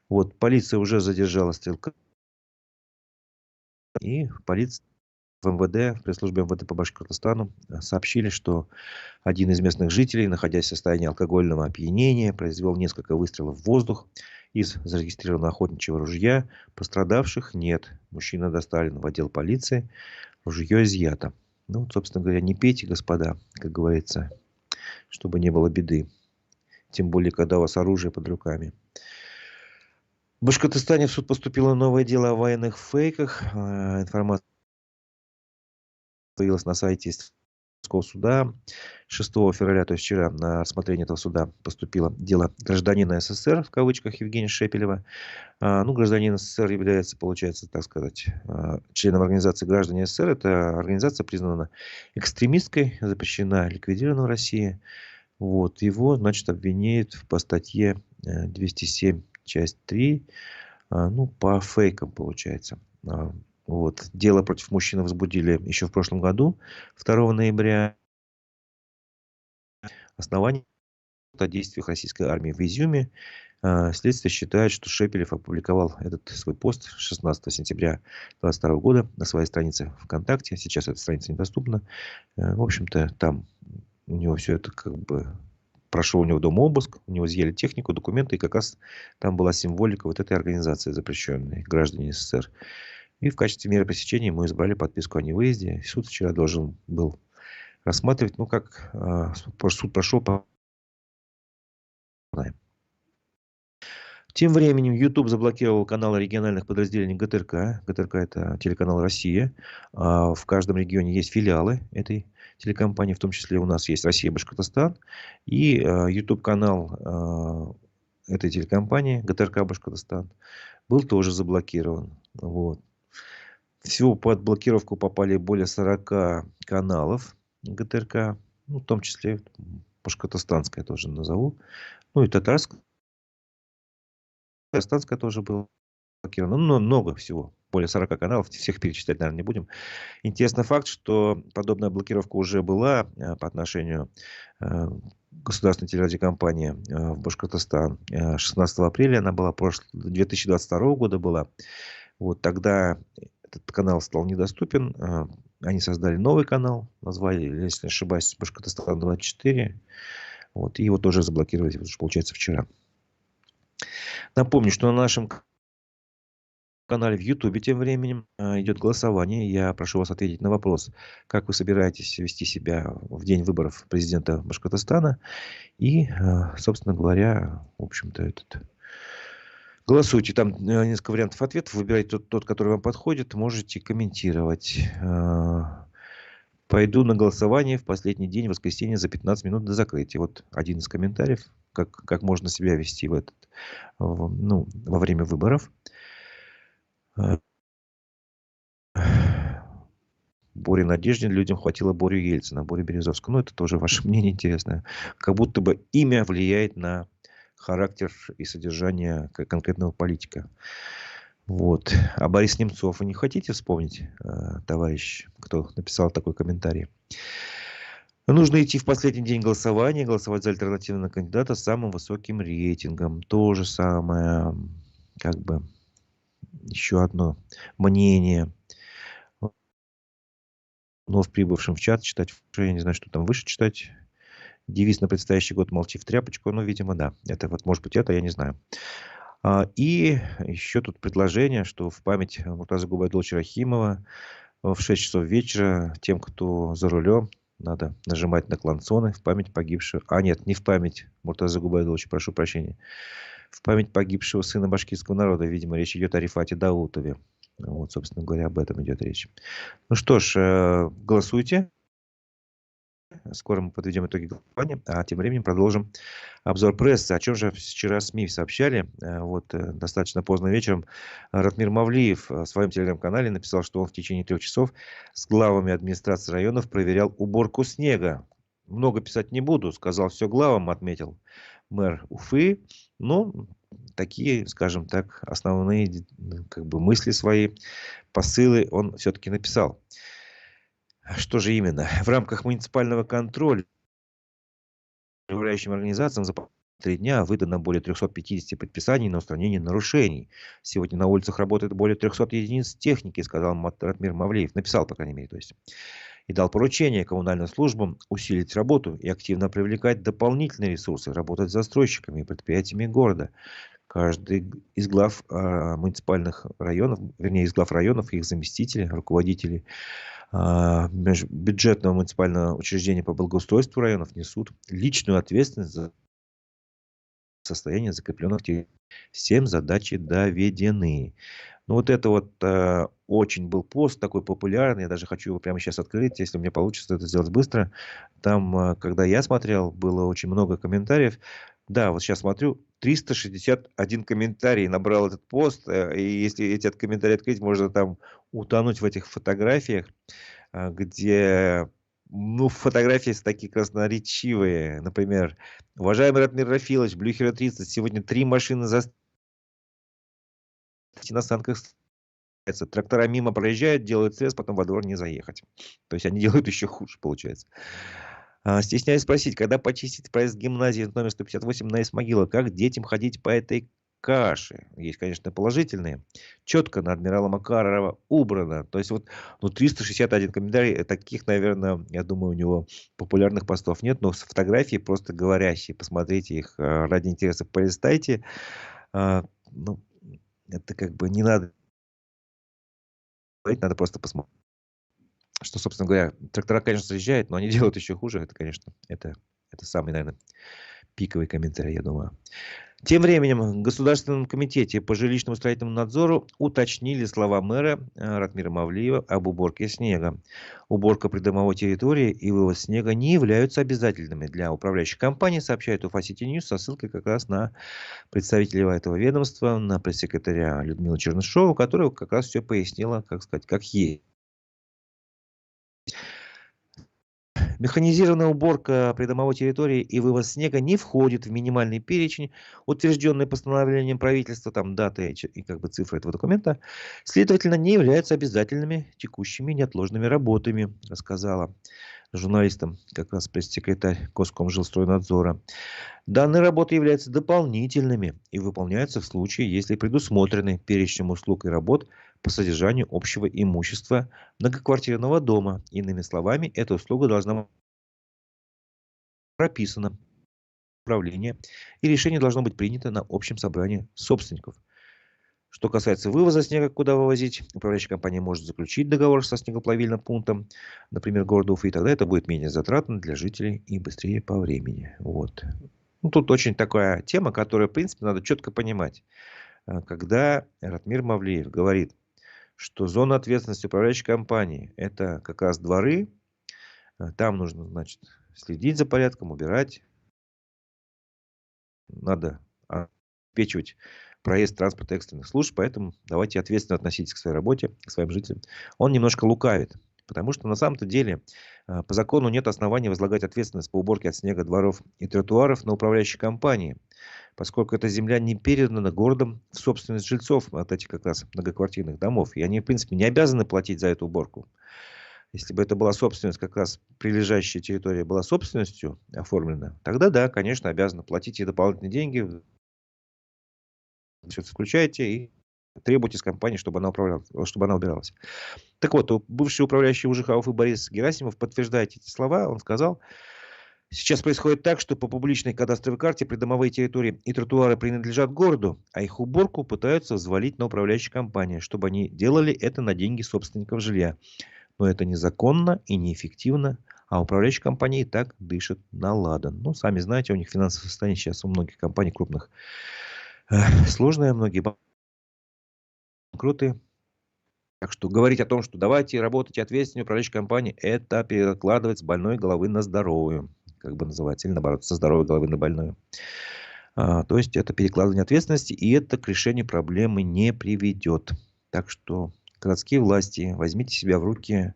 Speaker 1: Вот, полиция уже задержала стрелка. И полиция в МВД, в пресс-службе МВД по Башкортостану сообщили, что один из местных жителей, находясь в состоянии алкогольного опьянения, произвел несколько выстрелов в воздух из зарегистрированного охотничьего ружья. Пострадавших нет. Мужчина доставлен в отдел полиции. Ружье изъято. Ну, собственно говоря, не пейте, господа, как говорится, чтобы не было беды. Тем более, когда у вас оружие под руками. В Башкортостане в суд поступило новое дело о военных фейках. Информация появилась на сайте суда 6 февраля, то есть вчера, на рассмотрение этого суда поступило дело гражданина СССР, в кавычках, Евгения Шепелева. Ну, гражданин СССР является, получается, так сказать, членом организации «Граждане СССР». Эта организация признана экстремистской, запрещена, ликвидирована в России. Вот. Его, значит, обвиняют по статье 207, часть 3, ну, по фейкам, получается. Вот. Дело против мужчины возбудили еще в прошлом году, 2 ноября. Основание о действиях российской армии в Изюме. Следствие считает, что Шепелев опубликовал этот свой пост 16 сентября 2022 года на своей странице ВКонтакте. Сейчас эта страница недоступна. В общем-то, там у него все это как бы... Прошел у него дома обыск, у него изъяли технику, документы, и как раз там была символика вот этой организации запрещенной, граждане СССР. И в качестве меры пресечения ему избрали подписку о невыезде. Суд вчера должен был рассматривать, ну как суд прошел по... Тем временем YouTube заблокировал каналы региональных подразделений ГТРК. ГТРК — это телеканал «Россия». В каждом регионе есть филиалы этой телекомпании, в том числе у нас есть «Россия-Башкортостан». И YouTube-канал этой телекомпании ГТРК «Башкортостан» был тоже заблокирован. Вот. Всего под блокировку попали более 40 каналов ГТРК, ну, в том числе башкортостанская тоже назову, ну и татарская тоже была блокирована. Ну, много всего, более 40 каналов, всех перечислять, наверное, не будем. Интересный факт, что подобная блокировка уже была по отношению государственной телерадиокомпании в Башкортостан. 16 апреля она была, 2022 года была. Вот тогда этот канал стал недоступен. Они создали новый канал, назвали, если не ошибаюсь, Башкортостан-24. Вот, и его тоже заблокировали, получается, вчера. Напомню, что на нашем канале в YouTube тем временем идет голосование. Я прошу вас ответить на вопрос, как вы собираетесь вести себя в день выборов президента Башкортостана. И, собственно говоря, в общем-то, голосуйте. Там несколько вариантов ответов. Выбирайте тот, который вам подходит. Можете комментировать. Пойду на голосование в последний день воскресенья за 15 минут до закрытия. Вот один из комментариев, как можно себя вести во время выборов. Боре Надеждин, людям хватило Борю Ельцина, Борю Березовского. Ну, это тоже ваше мнение интересное. Как будто бы имя влияет на характер и содержание конкретного политика. Вот. А Борис Немцов вы не хотите вспомнить, товарищ, кто написал такой комментарий? Нужно идти в последний день голосования, голосовать за альтернативного кандидата с самым высоким рейтингом. То же самое, как бы, еще одно мнение. Вновь прибывшим в чат читать, я не знаю, что там выше читать. Девиз на предстоящий год «Молчи в тряпочку». Ну, видимо, да. Это вот, может быть, это, я не знаю. И еще тут предложение, что в память Муртазы Губайдуловича Рахимова в 6 часов вечера тем, кто за рулем, надо нажимать на клаксоны в память погибшего... нет, не в память Муртазы Губайдуловича, прошу прощения. В память погибшего сына башкирского народа, видимо, речь идет о Рифате Даутове. Вот, собственно говоря, об этом идет речь. Ну что ж, голосуйте. Скоро мы подведем итоги голосования, а тем временем продолжим обзор прессы. О чем же вчера СМИ сообщали. Вот достаточно поздно вечером Ратмир Мавлиев в своем телеграм-канале написал, что он в течение 3 часов с главами администрации районов проверял уборку снега. Много писать не буду, сказал все главам, отметил мэр Уфы. Ну, такие, скажем так, основные как бы мысли свои, посылы он все-таки написал. Что же именно? В рамках муниципального контроля управляющим организациям за 3 дня выдано более 350 предписаний на устранение нарушений. Сегодня на улицах работает более 300 единиц техники, сказал Ратмир Мавлиев. Написал, по крайней мере, то есть. И дал поручение коммунальным службам усилить работу и активно привлекать дополнительные ресурсы, работать с застройщиками и предприятиями города. Каждый из глав муниципальных районов, вернее, из глав районов, их заместители, руководители бюджетного муниципального учреждения по благоустройству районов несут личную ответственность за состояние закрепленных территорий. Всем задачи доведены. Ну, вот это вот очень был пост такой популярный. Я даже хочу его прямо сейчас открыть, если мне получится это сделать быстро. Там, когда я смотрел, было очень много комментариев. Да, вот сейчас смотрю, 361 комментарий набрал этот пост. И если эти комментарии открыть, можно там утонуть в этих фотографиях, где, ну, фотографии такие красноречивые. Например, уважаемый Ратмир Рафилович, Блюхера 30, сегодня 3 машины застряли на санках. Трактора мимо проезжают, делают срез, потом во двор не заехать. То есть они делают еще хуже, получается. Стесняюсь спросить, когда почистить проезд гимназии номер 158 на Исмагила, как детям ходить по этой каше? Есть, конечно, положительные. Четко на адмирала Макарова убрано. То есть вот, ну, 361 комментарий, таких, наверное, я думаю, у него популярных постов нет, но с фотографии просто говорящие. Посмотрите их, ради интереса полистайте. Ну, это как бы не надо говорить, надо просто посмотреть. Что, собственно говоря, трактора, конечно, заезжают, но они делают еще хуже. Это, конечно, это самый, наверное, пиковый комментарий, я думаю. Тем временем в Государственном комитете по жилищному строительному надзору уточнили слова мэра Ратмира Мавлиева об уборке снега. Уборка придомовой территории и вывоз снега не являются обязательными для управляющих компаний, сообщает Уфа-Сити Ньюс со ссылкой как раз на представителя этого ведомства, на пресс-секретаря Людмилу Чернышову, которая как раз все пояснила, как сказать, как есть. Механизированная уборка придомовой территории и вывоз снега не входит в минимальный перечень, утвержденный постановлением правительства, там даты и как бы цифры этого документа, следовательно, не являются обязательными текущими неотложными работами, рассказала журналистам как раз пресс-секретарь Госкомжилстройнадзора. Данные работы являются дополнительными и выполняются в случае, если предусмотрены перечнем услуг и работ по содержанию общего имущества многоквартирного дома. Иными словами, эта услуга должна быть прописана в управлении, и решение должно быть принято на общем собрании собственников. Что касается вывоза снега, куда вывозить, управляющая компания может заключить договор со снегоплавильным пунктом, например, города Уфы, и тогда это будет менее затратно для жителей и быстрее по времени. Вот. Ну, тут очень такая тема, которую, в принципе, надо четко понимать. Когда Ратмир Мавлиев говорит, что зона ответственности управляющей компании – это как раз дворы, там нужно, значит, следить за порядком, убирать, надо обеспечивать проезд транспорта экстренных служб, поэтому давайте ответственно относитесь к своей работе, к своим жителям. Он немножко лукавит, потому что на самом-то деле по закону нет оснований возлагать ответственность по уборке от снега дворов и тротуаров на управляющие компании, поскольку эта земля не передана городом в собственность жильцов от этих как раз многоквартирных домов, и они, в принципе, не обязаны платить за эту уборку. Если бы это была собственность, как раз прилежащая территория была собственностью оформлена, тогда да, конечно, обязаны платить и дополнительные деньги, все включаете и требуйте с компании, чтобы она убиралась. Так вот, бывший управляющий УЖХ Уфы Борис Герасимов подтверждает эти слова. Он сказал, сейчас происходит так, что по публичной кадастровой карте придомовые территории и тротуары принадлежат городу, а их уборку пытаются взвалить на управляющие компании, чтобы они делали это на деньги собственников жилья. Но это незаконно и неэффективно, а управляющие компании и так дышат на ладан. Ну, сами знаете, у них финансовое состояние сейчас у многих компаний крупных сложное, многие банкроты. Так что говорить о том, что давайте работать ответственнее управляющей компании, это перекладывать с больной головы на здоровую, как бы называется, или наоборот, со здоровой головы на больную. То есть это перекладывание ответственности, и это к решению проблемы не приведет. Так что городские власти, возьмите себя в руки,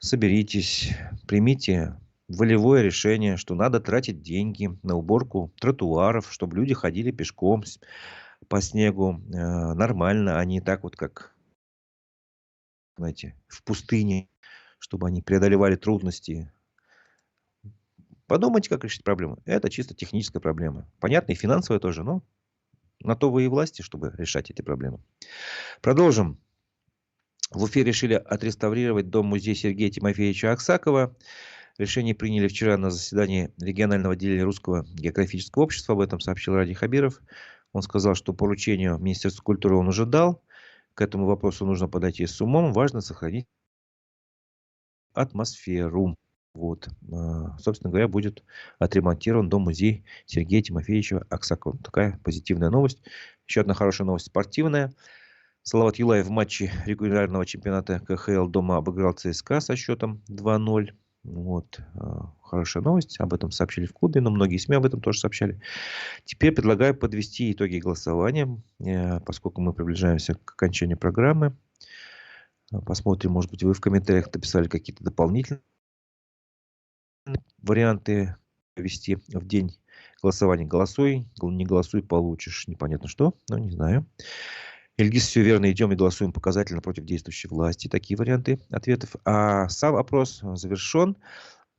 Speaker 1: соберитесь, примите волевое решение, что надо тратить деньги на уборку тротуаров, чтобы люди ходили пешком по снегу нормально, а не так вот, как, знаете, в пустыне, чтобы они преодолевали трудности. Подумайте, как решить проблему. Это чисто техническая проблема. Понятно, и финансовая тоже, но на то вы и власти, чтобы решать эти проблемы. Продолжим. В Уфе решили отреставрировать дом-музей Сергея Тимофеевича Аксакова. Решение приняли вчера на заседании регионального отделения Русского географического общества. Об этом сообщил Ради Хабиров. Он сказал, что поручение Министерства культуры он уже дал. К этому вопросу нужно подойти с умом. Важно сохранить атмосферу. Вот. Собственно говоря, будет отремонтирован дом-музей Сергея Тимофеевича Аксакова. Такая позитивная новость. Еще одна хорошая новость спортивная. Салават Юлаев в матче регулярного чемпионата КХЛ дома обыграл ЦСКА со счетом 2-0. Вот. Хорошая новость. Об этом сообщили в клубе, но многие СМИ об этом тоже сообщали. Теперь предлагаю подвести итоги голосования, поскольку мы приближаемся к окончанию программы. Посмотрим, может быть, вы в комментариях написали какие-то дополнительные варианты ввести в день голосования. Голосуй, не голосуй, получишь непонятно что, но не знаю. Ильгиз, все верно, идем и голосуем показательно против действующей власти. Такие варианты ответов. А сам опрос завершен.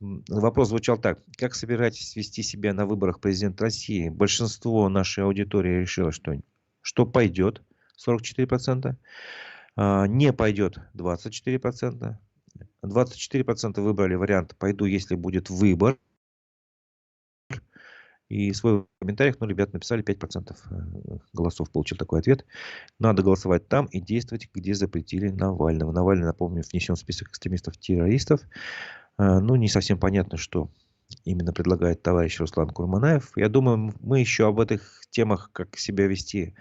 Speaker 1: Вопрос звучал так. Как собираетесь вести себя на выборах президента России? Большинство нашей аудитории решило, что пойдет 44%, не пойдет 24%. 24% выбрали вариант «пойду, если будет выбор». И свой в комментариях, ребята написали 5% голосов, получил такой ответ. Надо голосовать там и действовать, где запретили Навального. Навальный, напомню, внесен в список экстремистов-террористов. Не совсем понятно, что именно предлагает товарищ Руслан Курманаев. Я думаю, мы еще об этих темах, как себя вести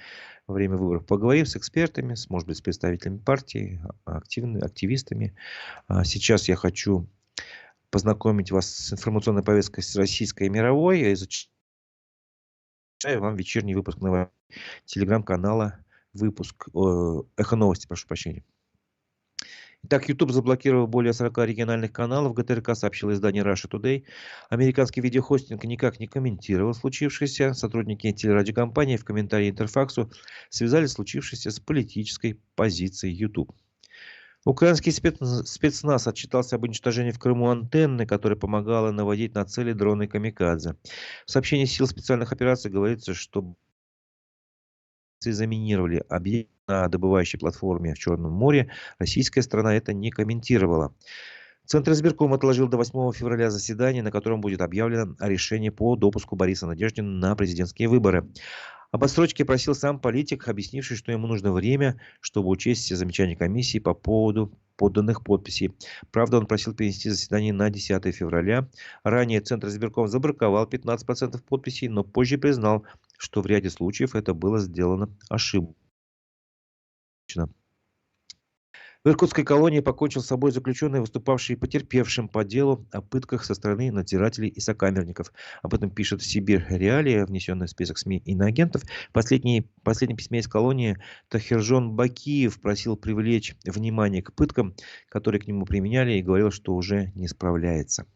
Speaker 1: во время выборов, поговорим с экспертами, может быть, с представителями партии, активистами. Сейчас я хочу познакомить вас с информационной повесткой российской и мировой. Я изучаю вам вечерний выпуск нового телеграм-канала, выпуск «Эхо новости», прошу прощения. Итак, YouTube заблокировал более 40 региональных каналов. ГТРК сообщило издание Russia Today. Американский видеохостинг никак не комментировал случившееся. Сотрудники телерадиокомпании в комментарии Интерфаксу связали случившееся с политической позицией YouTube. Украинский спецназ отчитался об уничтожении в Крыму антенны, которая помогала наводить на цели дроны «Камикадзе». В сообщении сил специальных операций говорится, что заминировали объект на добывающей платформе в Черном море. Российская сторона это не комментировала. Центр избирком отложил до 8 февраля заседание, на котором будет объявлено о решении по допуску Бориса Надеждина на президентские выборы. Об отсрочке просил сам политик, объяснивший, что ему нужно время, чтобы учесть все замечания комиссии по поводу подданных подписей. Правда, он просил перенести заседание на 10 февраля. Ранее Центр избирком забраковал 15% подписей, но позже признал, что в ряде случаев это было сделано ошибочно. В иркутской колонии покончил с собой заключенный, выступавший потерпевшим по делу о пытках со стороны надзирателей и сокамерников. Об этом пишет Сибирь Реалия, внесенная в список СМИ иноагентов. В последнем письме из колонии Тахиржон Бакиев просил привлечь внимание к пыткам, которые к нему применяли, и говорил, что уже не справляется.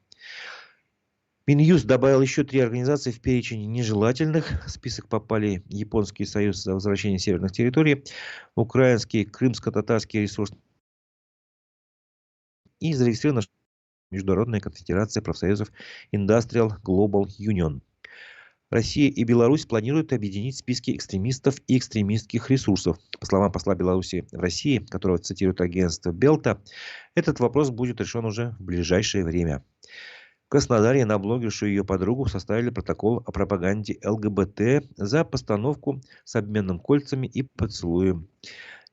Speaker 1: Минюст добавил еще 3 организации в перечень нежелательных. В список попали Японский союз за возвращение северных территорий, Украинский крымско-татарский ресурс и зарегистрирована Международная конфедерация профсоюзов Industrial Global Union. Россия и Беларусь планируют объединить списки экстремистов и экстремистских ресурсов. По словам посла Беларуси в России, которого цитирует агентство Белта, этот вопрос будет решен уже в ближайшее время. В Краснодаре на блогершу и ее подругу составили протокол о пропаганде ЛГБТ за постановку с обменным кольцами и поцелуем.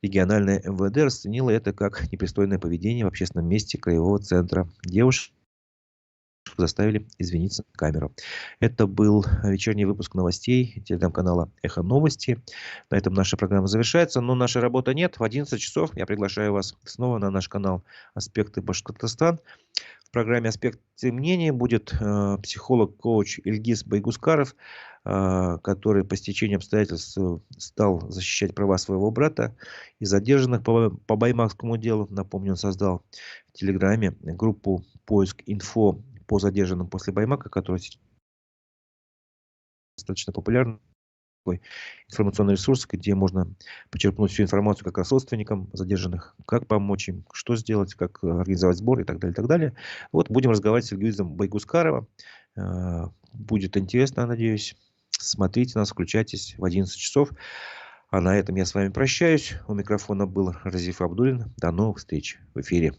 Speaker 1: Региональное МВД расценило это как непристойное поведение в общественном месте краевого центра. Девушек заставили извиниться на камеру. Это был вечерний выпуск новостей телеграм-канала «Эхо новости». На этом наша программа завершается, но нашей работы нет. В 11 часов я приглашаю вас снова на наш канал «Аспекты Башкортостан». В программе «Аспекты мнений» будет психолог-коуч Ильгиз Байгускаров, который по стечению обстоятельств стал защищать права своего брата и задержанных по баймакскому делу. Напомню, он создал в Телеграме группу «Поиск инфо» по задержанным после Баймака, которая достаточно популярна. Информационный ресурс, где можно почерпнуть всю информацию как раз родственникам задержанных, как помочь им, что сделать, как организовать сбор и так далее, и так далее. Вот будем разговаривать с Ильгизом Байгускаровым. Будет интересно, надеюсь. Смотрите нас, включайтесь в 11 часов. А на этом я с вами прощаюсь. У микрофона был Разиф Абдуллин. До новых встреч в эфире.